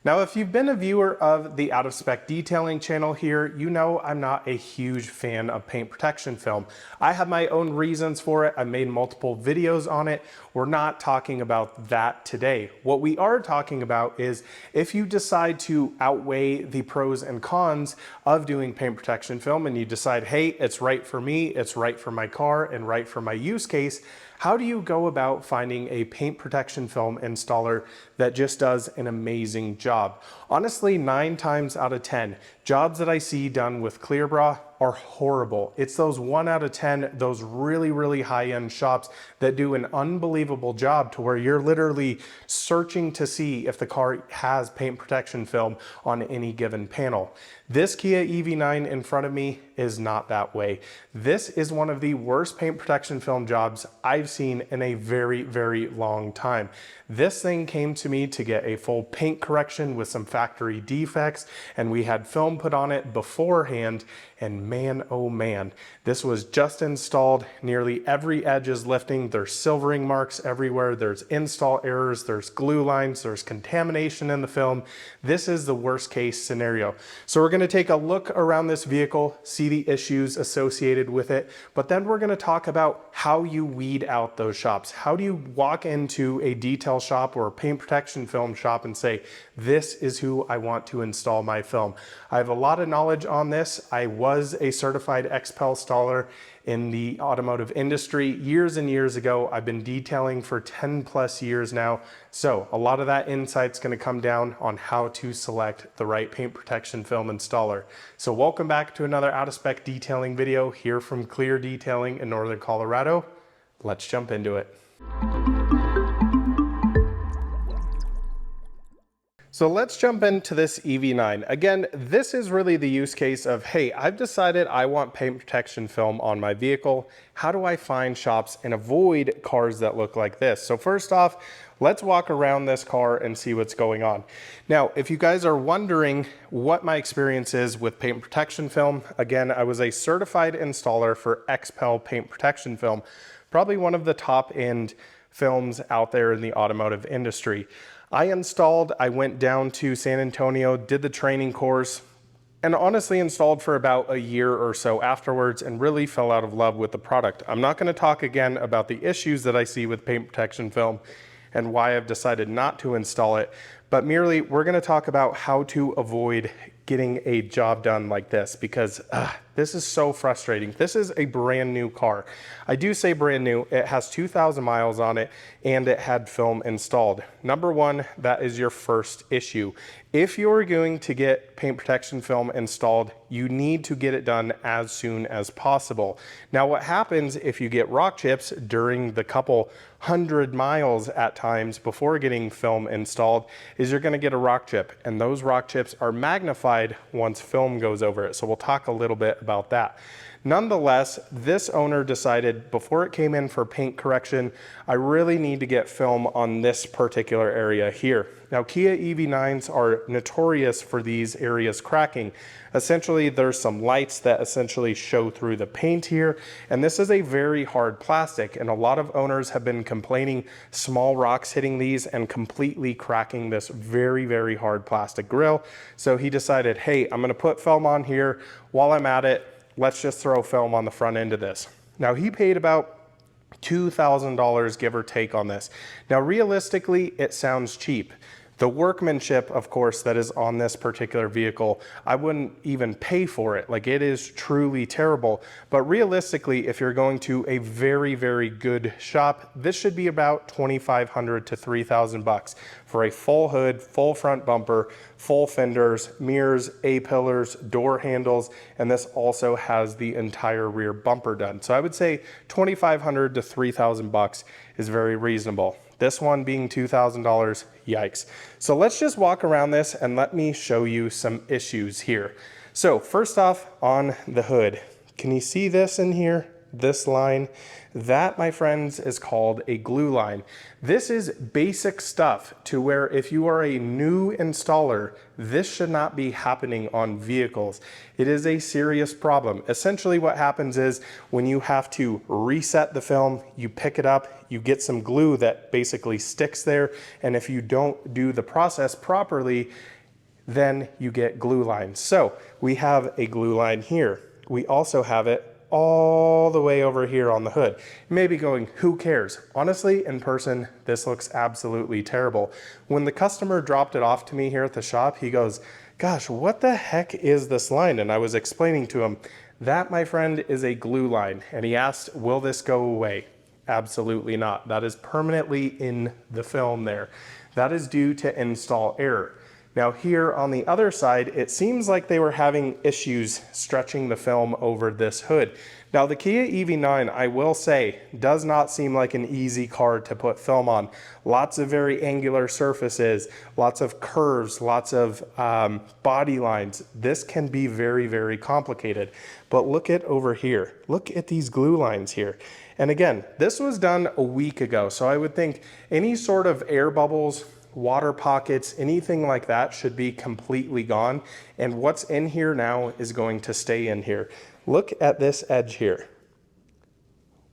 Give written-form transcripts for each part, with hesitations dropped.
Now, if you've been a viewer of the Out of Spec Detailing channel here, you know I'm not a huge fan of paint protection film. I have my own reasons for it. I made multiple videos on it. We're not talking about that today. What we are talking about is if you decide to outweigh the pros and cons of doing paint protection film and you decide, hey, it's right for me, it's right for my car, and right for my use case, how do you go about finding a paint protection film installer that just does an amazing job? Honestly, 9 times out of 10, jobs that I see done with ClearBra are horrible. It's those 1 out of 10, those really high-end shops that do an unbelievable job to where you're literally searching to see if the car has paint protection film on any given panel. This Kia EV9 in front of me is not that way. This is one of the worst paint protection film jobs I've seen in a very long time. This thing came to me to get a full paint correction with some factory defects, and we had film put on it beforehand, and man, oh man, this was just installed. Nearly every edge is lifting. There's silvering marks everywhere. There's install errors. There's glue lines. There's contamination in the film. This is the worst case scenario. So we're going to take a look around this vehicle, see the issues associated with it, but then we're going to talk about how you weed out those shops. How do you walk into a detail shop or a paint protection film shop and say, this is who I want to install my film? I have a lot of knowledge on this. I was a certified XPEL installer in the automotive industry years and years ago. I've been detailing for 10+ years now. So a lot of that insight's going to come down on how to select the right paint protection film installer. So welcome back to another out of spec detailing video here from Clear Detailing in Northern Colorado. Let's jump into it. So let's jump into this EV9. Again, this is really the use case of, hey, I've decided I want paint protection film on my vehicle. How do I find shops and avoid cars that look like this? So first off, let's walk around this car and see what's going on. Now, if you guys are wondering what my experience is with paint protection film, again, I was a certified installer for XPEL paint protection film, probably one of the top end films out there in the automotive industry. I went down to San Antonio, did the training course, and honestly installed for about a year or so afterwards and really fell out of love with the product. I'm not going to talk again about the issues that I see with paint protection film and why I've decided not to install it, but merely we're going to talk about how to avoid getting a job done like this, because this is so frustrating. This is a brand new car. I do say brand new. It has 2,000 miles on it and it had film installed. Number one, that is your first issue. If you're going to get paint protection film installed, you need to get it done as soon as possible. Now, what happens if you get rock chips during the couple 100 miles at times before getting film installed is you're going to get a rock chip, and those rock chips are magnified once film goes over it. So we'll talk a little bit about that. Nonetheless, this owner decided before it came in for paint correction, I really need to get film on this particular area here. Now, Kia EV9s are notorious for these areas cracking. Essentially, there's some lights that essentially show through the paint here, and this is a very hard plastic, and a lot of owners have been complaining small rocks hitting these and completely cracking this very hard plastic grill. So he decided, hey, I'm gonna put film on here. While I'm at it, let's just throw film on the front end of this. Now, he paid about $2,000 give or take on this. Now, realistically, it sounds cheap. The workmanship, of course, that is on this particular vehicle, I wouldn't even pay for it. Like, it is truly terrible. But realistically, if you're going to a very good shop, this should be about $2,500 to $3,000 for a full hood, full front bumper, full fenders, mirrors, A-pillars, door handles, and this also has the entire rear bumper done. So I would say $2,500 to $3,000 is very reasonable. This one being $2,000, yikes. So let's just walk around this and let me show you some issues here. So first off, on the hood, can you see this in here? this line, that, my friends, is called a glue line. This is basic stuff to where if you are a new installer, this should not be happening on vehicles. It is a serious problem. Essentially what happens is when you have to reset the film, you pick it up, you get some glue that basically sticks there, and if you don't do the process properly, then you get glue lines. So we have a glue line here. We also have it all the way over here on the hood. You may be going, who cares? Honestly, in person, this looks absolutely terrible. When the customer dropped it off to me here at the shop, he goes, gosh, what the heck is this line? And I was explaining to him, that, my friend, is a glue line. And he asked, will this go away? Absolutely not. That is permanently in the film there. That is due to install error. Now here on the other side, it seems like they were having issues stretching the film over this hood. Now the Kia EV9, I will say, does not seem like an easy car to put film on. Lots of very angular surfaces, lots of curves, lots of body lines. This can be very, very complicated. But look at over here. Look at these glue lines here. And again, this was done a week ago. So I would think any sort of air bubbles, water pockets, anything like that should be completely gone. And what's in here now is going to stay in here. Look at this edge here.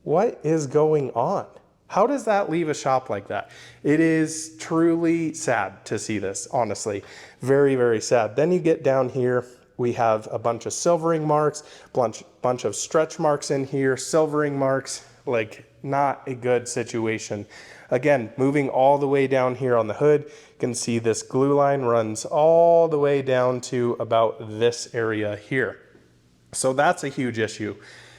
What is going on? How does that leave a shop like that? It is truly sad to see this, honestly. Very, very sad. Then you get down here, we have a bunch of silvering marks, bunch of stretch marks in here, silvering marks, like not a good situation. Again, moving all the way down here on the hood, you can see this glue line runs all the way down to about this area here. So that's a huge issue.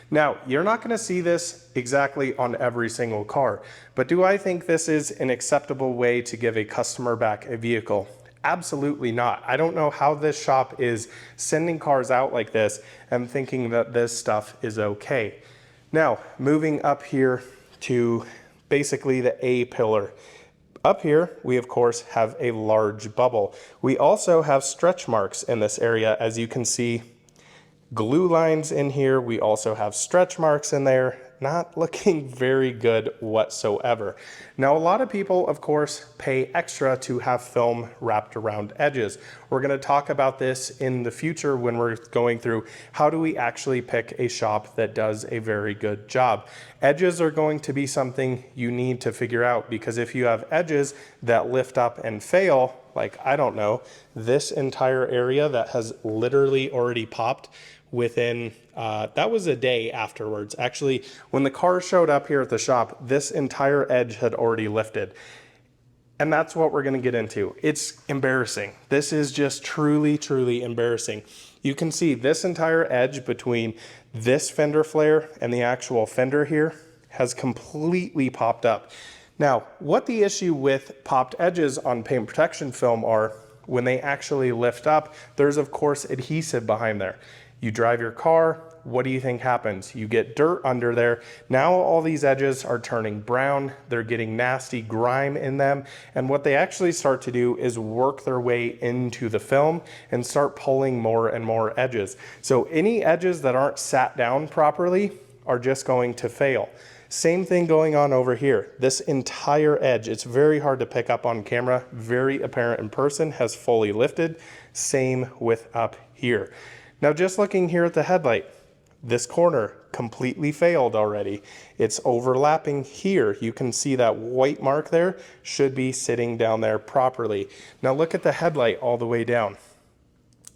Now, you're not going to see this exactly on every single car, but do I think this is an acceptable way to give a customer back a vehicle? Absolutely not. I don't know how this shop is sending cars out like this and thinking that this stuff is okay. Now, moving up here to basically the A pillar. Up here, we of course have a large bubble. We also have stretch marks in this area, as you can see. Glue lines in here. We also have stretch marks in there. Not looking very good whatsoever. Now, a lot of people, of course, pay extra to have film wrapped around edges. We're going to talk about this in the future when we're going through how do we actually pick a shop that does a very good job. Edges are going to be something you need to figure out, because if you have edges that lift up and fail, like, I don't know, this entire area that has literally already popped within, that was a day afterwards. Actually, when the car showed up here at the shop, this entire edge had already lifted. And that's what we're gonna get into. It's embarrassing. This is just truly, truly embarrassing. You can see this entire edge between this fender flare and the actual fender here has completely popped up. Now, what the issue with popped edges on paint protection film are, when they actually lift up, there's of course adhesive behind there. You drive your car, what do you think happens? You get dirt under there. Now all these edges are turning brown. They're getting nasty grime in them. And what they actually start to do is work their way into the film and start pulling more and more edges. So any edges that aren't sat down properly are just going to fail. Same thing going on over here. This entire edge, it's very hard to pick up on camera, very apparent in person, has fully lifted. Same with up here. Now just looking here at the headlight, this corner completely failed already. It's overlapping here. You can see that white mark there should be sitting down there properly. Now look at the headlight all the way down.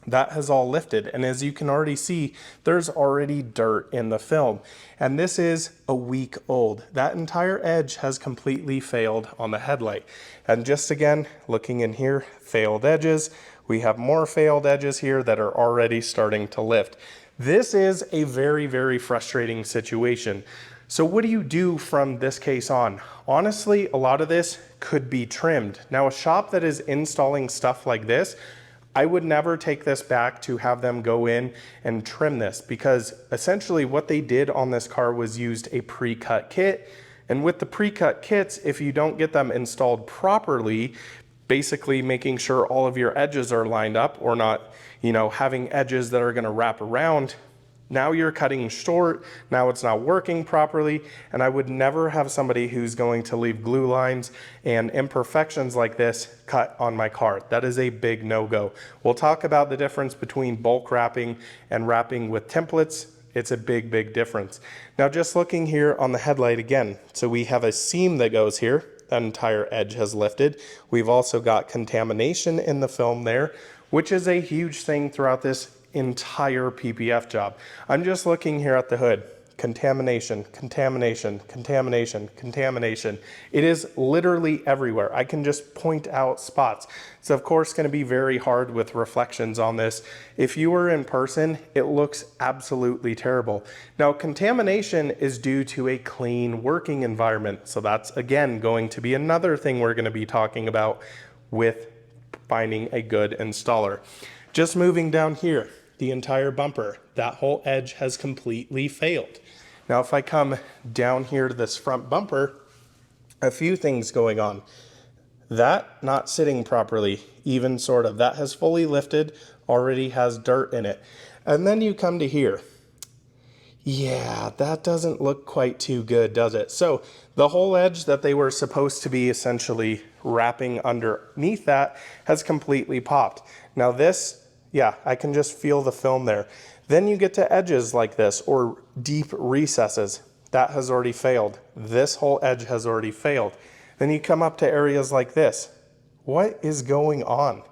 That has all lifted, and as you can already see, there's already dirt in the film. And this is a week old. That entire edge has completely failed on the headlight. And just again, looking in here, failed edges. We have more failed edges here that are already starting to lift. This is a very, very frustrating situation. So what do you do from this case on? Honestly, a lot of this could be trimmed. Now, a shop that is installing stuff like this, I would never take this back to have them go in and trim this, because essentially what they did on this car was used a pre-cut kit. And with the pre-cut kits, if you don't get them installed properly, basically making sure all of your edges are lined up or not, having edges that are going to wrap around, Now you're cutting short, now it's not working properly, and I would never have somebody who's going to leave glue lines and imperfections like this cut on my car. That is a big no-go. We'll talk about the difference between bulk wrapping and wrapping with templates. It's a big, big difference. Now just looking here on the headlight again, so we have a seam that goes here, that entire edge has lifted. We've also got contamination in the film there, which is a huge thing throughout this entire PPF job. I'm just looking here at the hood. Contamination, contamination, contamination, contamination. It is literally everywhere. I can just point out spots. It's of course going to be very hard with reflections on this. If you were in person, it looks absolutely terrible. Now, contamination is due to a clean working environment. So that's again going to be another thing we're going to be talking about with finding a good installer. Just moving down here, the entire bumper, that whole edge has completely failed. Now, if I come down here to this front bumper, a few things going on. That not sitting properly, even sort of. That has fully lifted, already has dirt in it. And then you come to here. Yeah, that doesn't look quite too good, does it? So the whole edge that they were supposed to be essentially wrapping underneath that has completely popped. Now this, yeah, I can just feel the film there. Then you get to edges like this or deep recesses. That has already failed. This whole edge has already failed. Then you come up to areas like this. What is going on?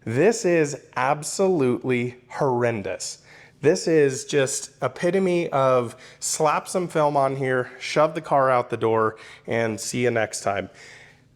This is absolutely horrendous. This is just epitome of slap some film on here, shove the car out the door, and see you next time.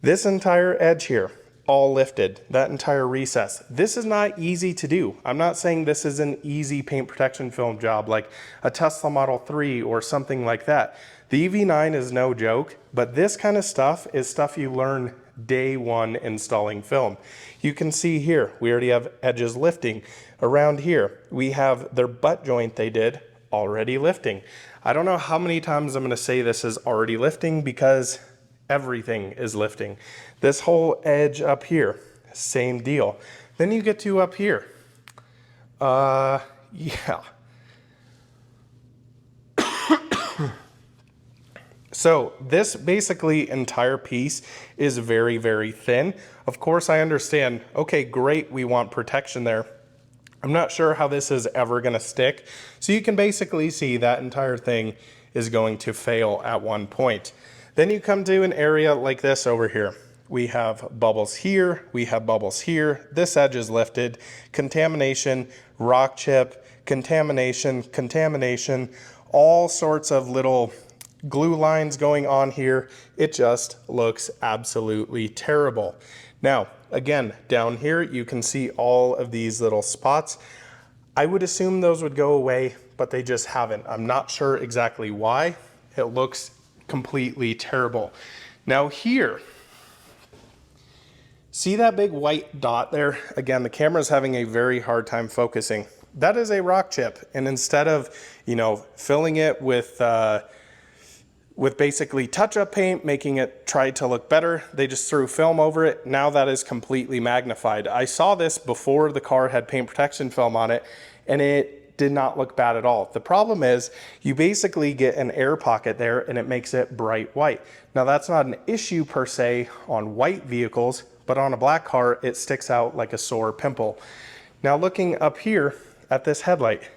This entire edge here, all lifted, that entire recess. This is not easy to do. I'm not saying this is an easy paint protection film job like a Tesla Model 3 or something like that. The EV9 is no joke, but this kind of stuff is stuff you learn day one installing film. You can see here, we already have edges lifting. Around here, we have their butt joint they did already lifting. I don't know how many times I'm going to say this is already lifting because everything is lifting. This whole edge up here, same deal. Then you get to up here. Yeah. So this basically entire piece is very, very thin. Of course, I understand, okay, great, we want protection there. I'm not sure how this is ever gonna stick. So you can basically see that entire thing is going to fail at one point. Then you come to an area like this over here. We have bubbles here, we have bubbles here. This edge is lifted, contamination, rock chip, contamination, contamination, all sorts of little glue lines going on here. It just looks absolutely terrible. Now, again, down here, you can see all of these little spots. I would assume those would go away, but they just haven't. I'm not sure exactly why. It looks completely terrible. Now here, see that big white dot there? Again, the camera's having a very hard time focusing. That is a rock chip. And instead of, filling it with basically touch-up paint, making it try to look better, they just threw film over it. Now that is completely magnified. I saw this before the car had paint protection film on it, and it did not look bad at all. The problem is you basically get an air pocket there and it makes it bright white. Now that's not an issue per se on white vehicles, but on a black car, it sticks out like a sore pimple. Now looking up here at this headlight,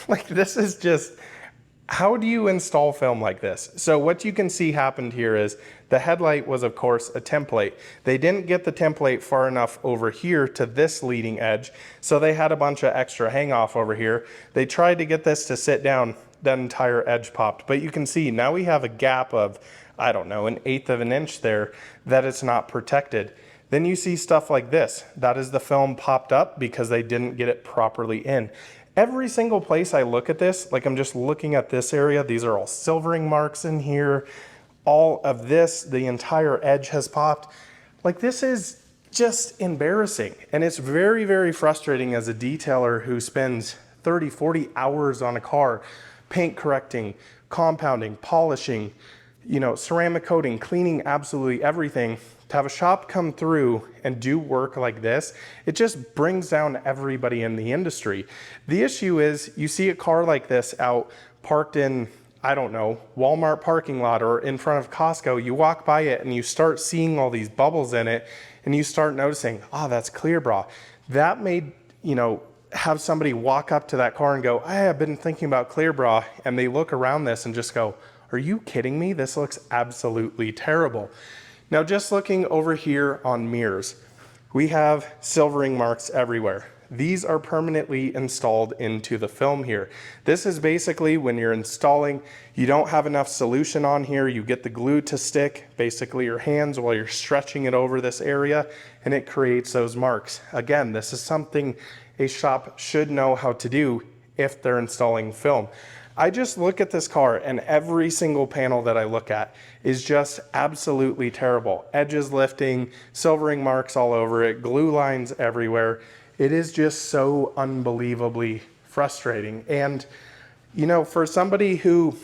like this is just, how do you install film like this? So what you can see happened here is the headlight was of course a template. They didn't get the template far enough over here to this leading edge, so they had a bunch of extra hang off over here. They tried to get this to sit down, that entire edge popped. But you can see now we have a gap of, I don't know, 1/8 of an inch there that it's not protected. Then you see stuff like this. That is the film popped up because they didn't get it properly in. Every single place I look at this, like I'm just looking at this area, these are all silvering marks in here. All of this, the entire edge has popped. Like this is just embarrassing. And it's very, very frustrating as a detailer who spends 30, 40 hours on a car, paint correcting, compounding, polishing, ceramic coating, cleaning absolutely everything, To have a shop come through and do work like this, it just brings down everybody in the industry. The issue is you see a car like this out parked in, I don't know, Walmart parking lot or in front of Costco, you walk by it and you start seeing all these bubbles in it and you start noticing, oh, that's clear bra. That made, have somebody walk up to that car and go, hey, I've been thinking about clear bra, and they look around this and just go, are you kidding me? This looks absolutely terrible. Now just looking over here on mirrors, we have silvering marks everywhere. These are permanently installed into the film here. This is basically when you're installing, you don't have enough solution on here, you get the glue to stick, basically your hands while you're stretching it over this area, and it creates those marks. Again, this is something a shop should know how to do if they're installing film. I just look at this car and every single panel that I look at is just absolutely terrible. Edges lifting, silvering marks all over it, glue lines everywhere. It is just so unbelievably frustrating. And, for somebody who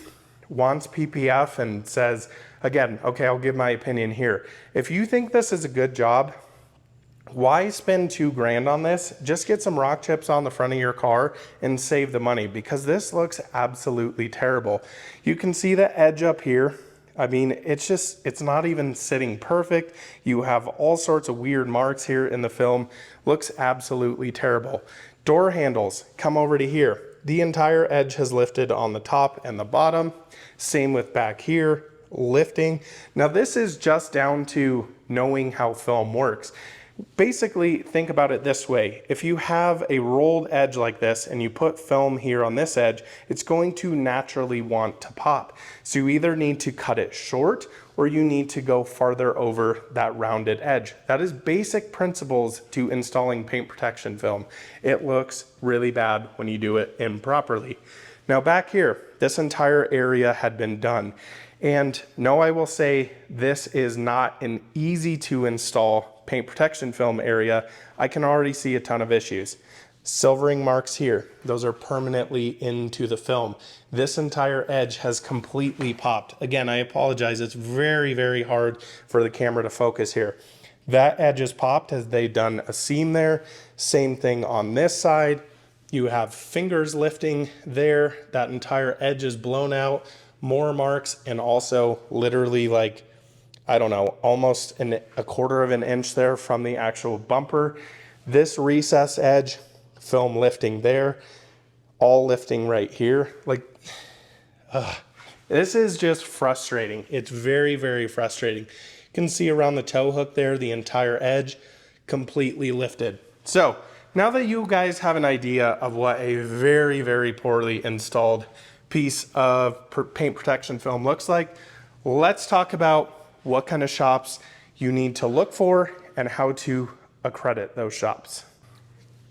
wants PPF and says, again, okay, I'll give my opinion here. If you think this is a good job, why spend $2,000 on this? Just get some rock chips on the front of your car and save the money, because this looks absolutely terrible. You can see the edge up here. I mean, it's not even sitting perfect. You have all sorts of weird marks here in the film. Looks absolutely terrible. Door handles, come over to here. The entire edge has lifted on the top and the bottom. Same with back here, lifting. Now this is just down to knowing how film works. Basically, think about it this way. If you have a rolled edge like this and you put film here on this edge, it's going to naturally want to pop. So you either need to cut it short or you need to go farther over that rounded edge. That is basic principles to installing paint protection film. It looks really bad when you do it improperly. Now back here, this entire area had been done. And no, I will say this is not an easy to install paint protection film area. I can already see a ton of issues. Silvering marks here, those are permanently into the film. This entire edge has completely popped. Again, I apologize, it's very, very hard for the camera to focus here. That edge is popped as they've done a seam there. Same thing on this side. You have fingers lifting there. That entire edge is blown out. More marks, and also literally like, I don't know, almost a quarter of an inch there from the actual bumper. This recess edge, film lifting there, all lifting right here. This is just frustrating. It's very, very frustrating. You can see around the tow hook there, the entire edge completely lifted. So now that you guys have an idea of what a very, very poorly installed piece of paint protection film looks like, let's talk about what kind of shops you need to look for and how to accredit those shops.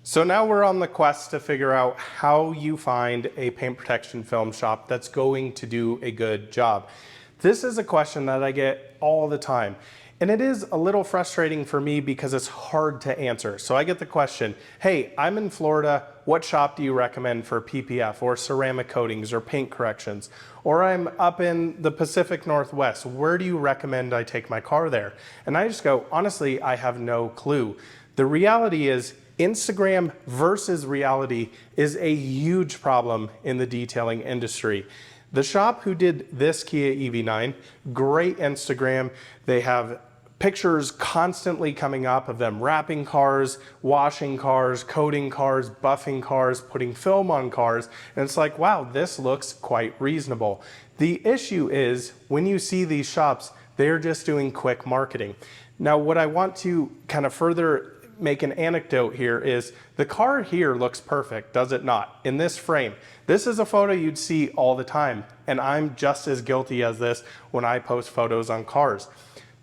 So now we're on the quest to figure out how you find a paint protection film shop that's going to do a good job. This is a question that I get all the time. And it is a little frustrating for me because it's hard to answer. So I get the question, hey, I'm in Florida, what shop do you recommend for PPF or ceramic coatings or paint corrections? Or I'm up in the Pacific Northwest, where do you recommend I take my car there? And I just go, honestly, I have no clue. The reality is Instagram versus reality is a huge problem in the detailing industry. The shop who did this Kia EV9, great Instagram. They have pictures constantly coming up of them wrapping cars, washing cars, coating cars, buffing cars, putting film on cars. And it's like, wow, this looks quite reasonable. The issue is when you see these shops, they're just doing quick marketing. Now, what I want to kind of further make an anecdote here is the car here looks perfect, does it not? In this frame. This is a photo you'd see all the time, and I'm just as guilty as this when I post photos on cars.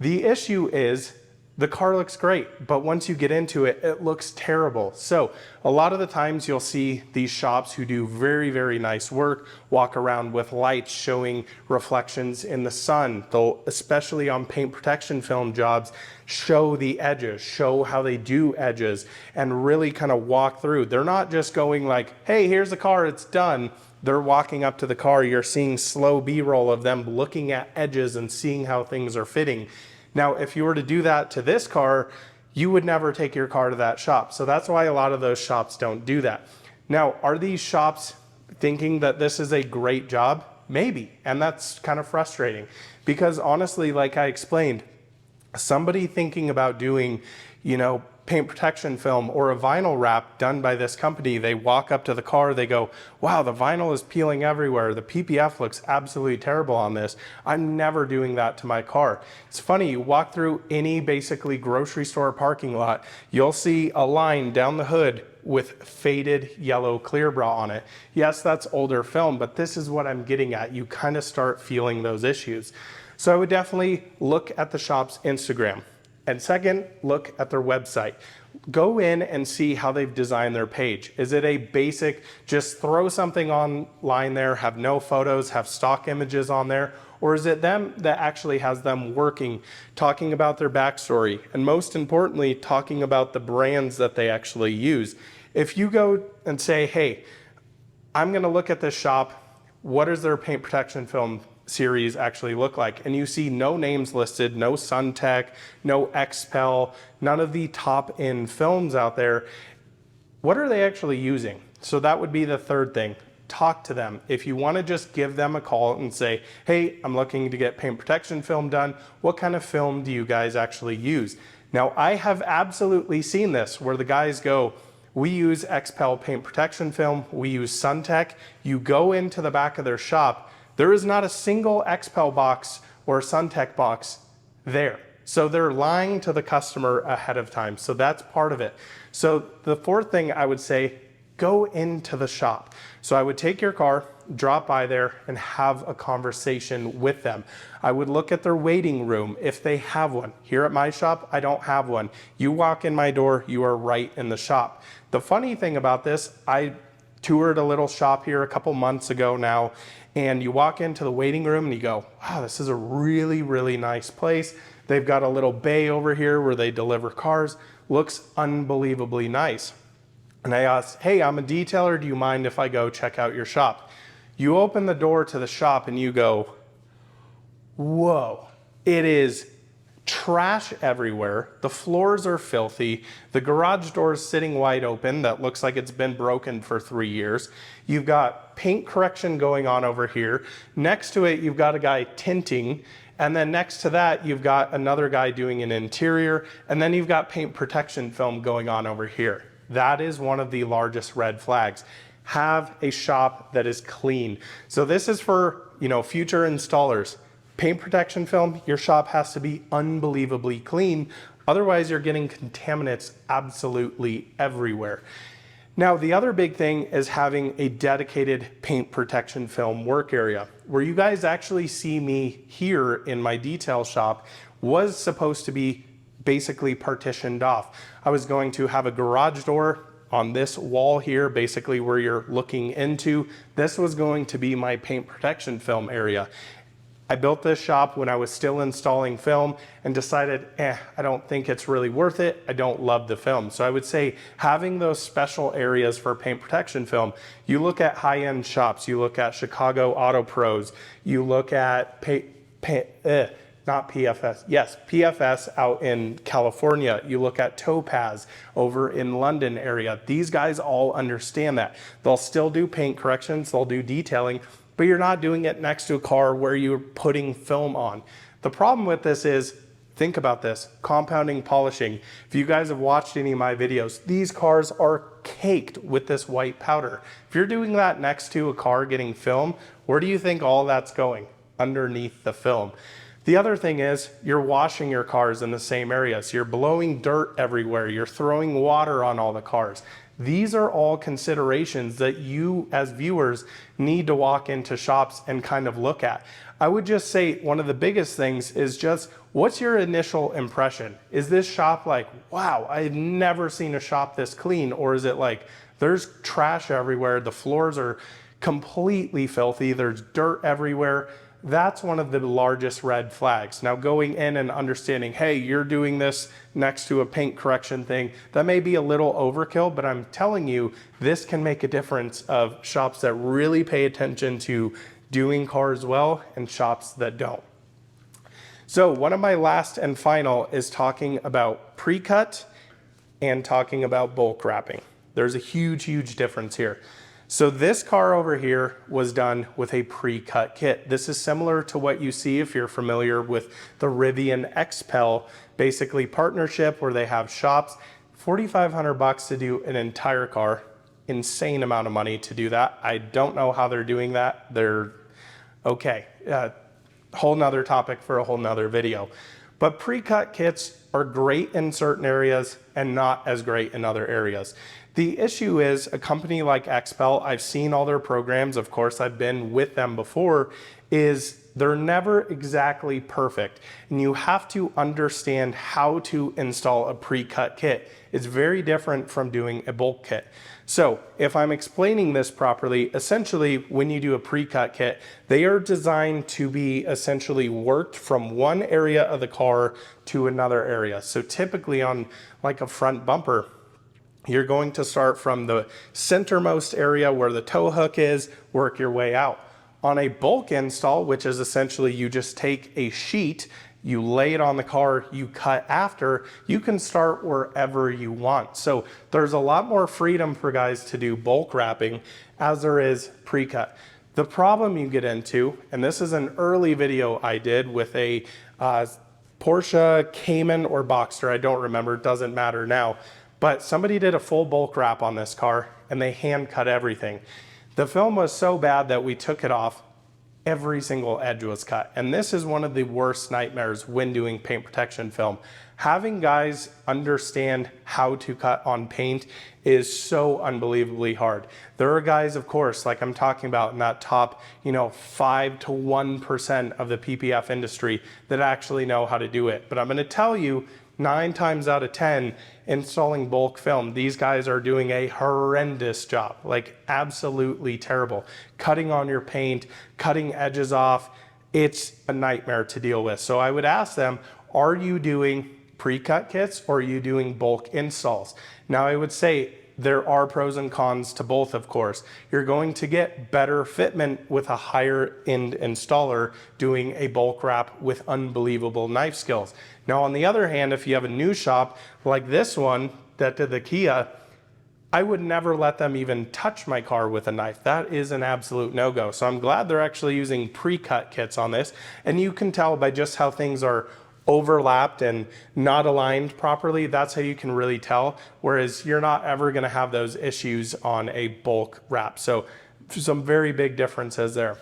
The issue is the car looks great, but once you get into it, it looks terrible. So a lot of the times you'll see these shops who do very, very nice work, walk around with lights showing reflections in the sun. They'll, especially on paint protection film jobs, show the edges, show how they do edges, and really kind of walk through. They're not just going like, hey, here's the car, it's done. They're walking up to the car. You're seeing slow B-roll of them looking at edges and seeing how things are fitting. Now, if you were to do that to this car, you would never take your car to that shop. So that's why a lot of those shops don't do that. Now, are these shops thinking that this is a great job? Maybe, and that's kind of frustrating because honestly, like I explained, somebody thinking about doing, paint protection film or a vinyl wrap done by this company, they walk up to the car, they go, wow, the vinyl is peeling everywhere. The PPF looks absolutely terrible on this. I'm never doing that to my car. It's funny, you walk through any basically grocery store parking lot, you'll see a line down the hood with faded yellow clear bra on it. Yes, that's older film, but this is what I'm getting at. You kind of start feeling those issues. So I would definitely look at the shop's Instagram. And second, look at their website. Go in and see how they've designed their page. Is it a basic, just throw something online there, have no photos, have stock images on there? Or is it them that actually has them working, talking about their backstory, and most importantly, talking about the brands that they actually use? If you go and say, hey, I'm gonna look at this shop, what does their paint protection film series actually look like? And you see no names listed, no SunTech, no XPEL, none of the top end films out there. What are they actually using? So that would be the third thing. Talk to them. If you want to just give them a call and say, hey, I'm looking to get paint protection film done. What kind of film do you guys actually use? Now, I have absolutely seen this where the guys go, we use XPEL paint protection film, we use SunTech. You go into the back of their shop, there is not a single XPEL box or SunTech box there. So they're lying to the customer ahead of time. So that's part of it. So the fourth thing I would say, go into the shop. So I would take your car, drop by there and have a conversation with them. I would look at their waiting room if they have one. Here at my shop, I don't have one. You walk in my door, you are right in the shop. The funny thing about this, I toured a little shop here a couple months ago now, and you walk into the waiting room and you go, wow, this is a really, really nice place. They've got a little bay over here where they deliver cars. Looks unbelievably nice. And I asked, hey, I'm a detailer. Do you mind if I go check out your shop? You open the door to the shop and you go, whoa, it is trash everywhere. The floors are filthy. The garage door is sitting wide open. That looks like it's been broken for 3 years. You've got paint correction going on over here. Next to it, you've got a guy tinting. And then next to that, you've got another guy doing an interior. And then you've got paint protection film going on over here. That is one of the largest red flags. Have a shop that is clean. So this is for, future installers. Paint protection film, your shop has to be unbelievably clean. Otherwise, you're getting contaminants absolutely everywhere. Now, the other big thing is having a dedicated paint protection film work area. Where you guys actually see me here in my detail shop was supposed to be basically partitioned off. I was going to have a garage door on this wall here, basically where you're looking into. This was going to be my paint protection film area. I built this shop when I was still installing film and decided, I don't think it's really worth it. I don't love the film. So I would say having those special areas for paint protection film, you look at high-end shops, you look at Chicago Auto Pros, you look at PFS out in California, you look at Topaz over in London area. These guys all understand that. They'll still do paint corrections, they'll do detailing, but you're not doing it next to a car where you're putting film on. The problem with this is, think about this, compounding polishing. If you guys have watched any of my videos, these cars are caked with this white powder. If you're doing that next to a car getting film, where do you think all that's going? Underneath the film. The other thing is you're washing your cars in the same area. So you're blowing dirt everywhere. You're throwing water on all the cars. These are all considerations that you as viewers need to walk into shops and kind of look at. I would just say one of the biggest things is just, what's your initial impression? Is this shop like, wow, I've never seen a shop this clean? Or is it like, there's trash everywhere, the floors are completely filthy, there's dirt everywhere? That's one of the largest red flags. Now going in and understanding, hey, you're doing this next to a paint correction thing, that may be a little overkill, but I'm telling you, this can make a difference of shops that really pay attention to doing cars well and shops that don't. So one of my last and final is talking about pre-cut and talking about bulk wrapping. There's a huge, huge difference here. So this car over here was done with a pre-cut kit. This is similar to what you see if you're familiar with the Rivian XPEL, basically partnership where they have shops, $4,500 to do an entire car. Insane amount of money to do that. I don't know how they're doing that. They're okay. Whole nother topic for a whole nother video. But pre-cut kits are great in certain areas and not as great in other areas. The issue is a company like XPEL, I've seen all their programs, of course I've been with them before, is they're never exactly perfect. And you have to understand how to install a pre-cut kit. It's very different from doing a bulk kit. So if I'm explaining this properly, essentially when you do a pre-cut kit, they are designed to be essentially worked from one area of the car to another area. So typically on like a front bumper, you're going to start from the centermost area where the tow hook is, work your way out. On a bulk install, which is essentially you just take a sheet, you lay it on the car, you cut after, you can start wherever you want. So there's a lot more freedom for guys to do bulk wrapping as there is pre-cut. The problem you get into, and this is an early video I did with a Porsche Cayman or Boxster, I don't remember, it doesn't matter now. But somebody did a full bulk wrap on this car and they hand cut everything. The film was so bad that we took it off. Every single edge was cut. And this is one of the worst nightmares when doing paint protection film. Having guys understand how to cut on paint is so unbelievably hard. There are guys, of course, like I'm talking about in that top, 5 to 1% of the PPF industry that actually know how to do it. But I'm gonna tell you, 9 times out of 10, installing bulk film, these guys are doing a horrendous job, like absolutely terrible. Cutting on your paint, cutting edges off, it's a nightmare to deal with. So I would ask them, are you doing pre-cut kits or are you doing bulk installs? Now I would say there are pros and cons to both, of course. You're going to get better fitment with a higher end installer doing a bulk wrap with unbelievable knife skills. Now, on the other hand, if you have a new shop like this one that did the Kia, I would never let them even touch my car with a knife. That is an absolute no-go. So I'm glad they're actually using pre-cut kits on this. And you can tell by just how things are overlapped and not aligned properly, that's how you can really tell, whereas you're not ever going to have those issues on a bulk wrap. So some very big differences there.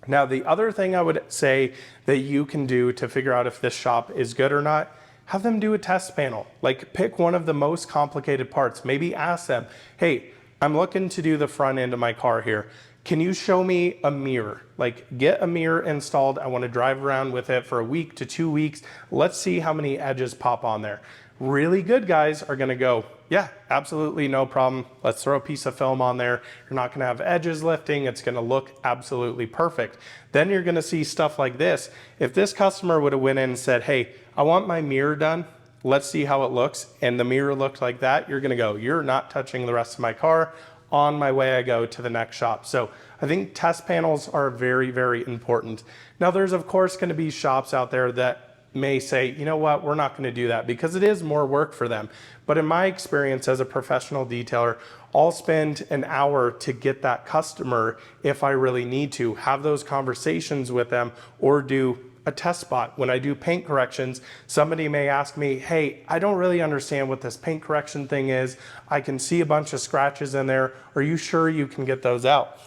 Now the other thing I would say that you can do to figure out if this shop is good or not, have them do a test panel. Like pick one of the most complicated parts. Maybe ask them, hey, I'm looking to do the front end of my car here. Can you show me a mirror? Like get a mirror installed. I want to drive around with it for a week to 2 weeks. Let's see how many edges pop on there. Really good guys are going to go, yeah, absolutely no problem. Let's throw a piece of film on there. You're not going to have edges lifting. It's going to look absolutely perfect. Then you're going to see stuff like this. If this customer would have went in and said, hey, I want my mirror done. Let's see how it looks. And the mirror looked like that. You're going to go, you're not touching the rest of my car. On my way I go to the next shop. So I think test panels are very, very important. Now there's of course going to be shops out there that may say, you know what, we're not going to do that because it is more work for them. But in my experience as a professional detailer, I'll spend an hour to get that customer if I really need to, have those conversations with them or do a test spot. When I do paint corrections, somebody may ask me, hey, I don't really understand what this paint correction thing is. I can see a bunch of scratches in there. Are you sure you can get those out?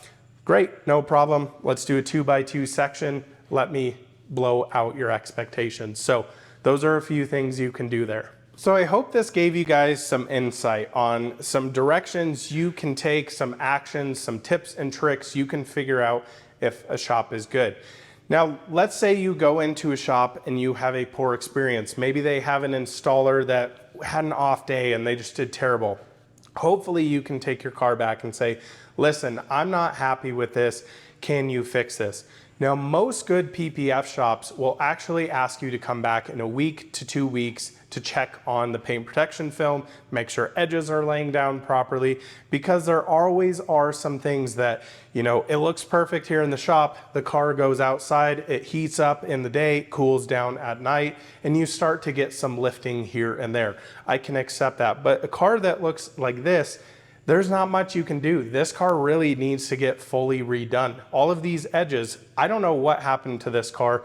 Great, no problem. Let's do a 2x2 section. Let me blow out your expectations. So those are a few things you can do there. So I hope this gave you guys some insight on some directions you can take, some actions, some tips and tricks you can figure out if a shop is good. Now, let's say you go into a shop and you have a poor experience. Maybe they have an installer that had an off day and they just did terrible. Hopefully you can take your car back and say, listen, I'm not happy with this. Can you fix this? Now, most good PPF shops will actually ask you to come back in a week to 2 weeks to check on the paint protection film, make sure edges are laying down properly, because there always are some things that, you know, it looks perfect here in the shop, the car goes outside, it heats up in the day, cools down at night, and you start to get some lifting here and there. I can accept that, but a car that looks like this, there's not much you can do. This car really needs to get fully redone. All of these edges, I don't know what happened to this car.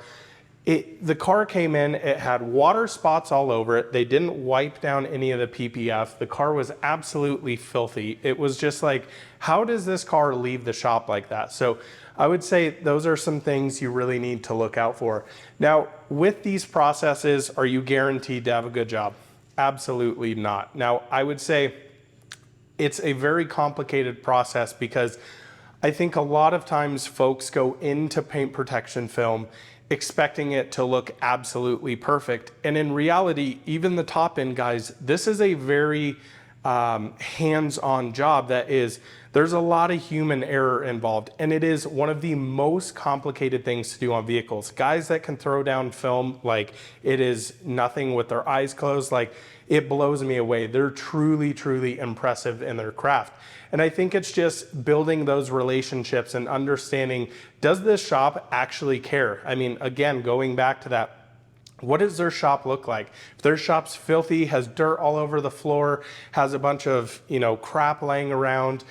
The car came in, it had water spots all over it. They didn't wipe down any of the PPF. The car was absolutely filthy. It was just like, how does this car leave the shop like that? So I would say those are some things you really need to look out for. Now, with these processes, are you guaranteed to have a good job? Absolutely not. Now, I would say it's a very complicated process because I think a lot of times folks go into paint protection film expecting it to look absolutely perfect. And in reality, even the top end guys, this is a very hands-on job there's a lot of human error involved, and it is one of the most complicated things to do on vehicles. Guys that can throw down film like it is nothing with their eyes closed, like it blows me away. They're truly, truly impressive in their craft. And I think it's just building those relationships and understanding, does this shop actually care? I mean, again, going back to that, what does their shop look like? If their shop's filthy, has dirt all over the floor, has a bunch of, you know, crap laying around,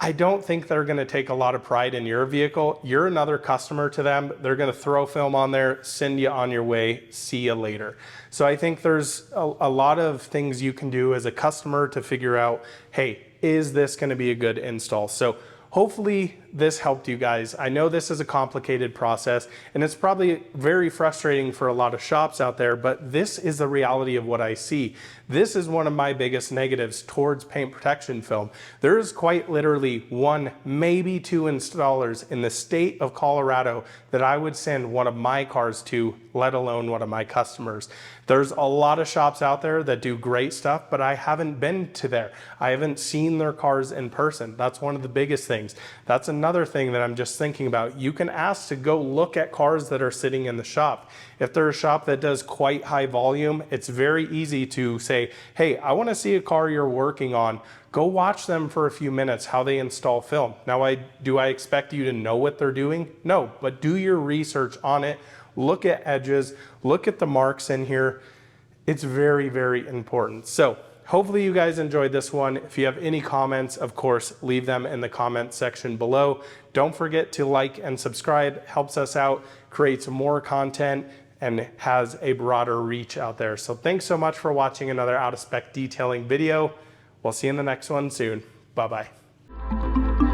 I don't think they're gonna take a lot of pride in your vehicle. You're another customer to them. They're gonna throw film on there, send you on your way, see you later. So I think there's a lot of things you can do as a customer to figure out, hey, is this gonna be a good install? So hopefully this helped you guys. I know this is a complicated process and it's probably very frustrating for a lot of shops out there, but this is the reality of what I see. This is one of my biggest negatives towards paint protection film. There is quite literally one, maybe two installers in the state of Colorado that I would send one of my cars to, let alone one of my customers. There's a lot of shops out there that do great stuff, but I haven't been to there. I haven't seen their cars in person. That's one of the biggest things. That's another thing that I'm just thinking about. You can ask to go look at cars that are sitting in the shop. If they're a shop that does quite high volume, it's very easy to say, hey, I want to see a car you're working on. Go watch them for a few minutes, how they install film. Now, do I expect you to know what they're doing? No, but do your research on it. Look at edges, look at the marks in here. It's very, very important. So hopefully you guys enjoyed this one. If you have any comments, of course, leave them in the comment section below. Don't forget to like and subscribe. It helps us out, creates more content, and has a broader reach out there. So thanks so much for watching another out of spec detailing video. We'll see you in the next one soon. Bye-bye.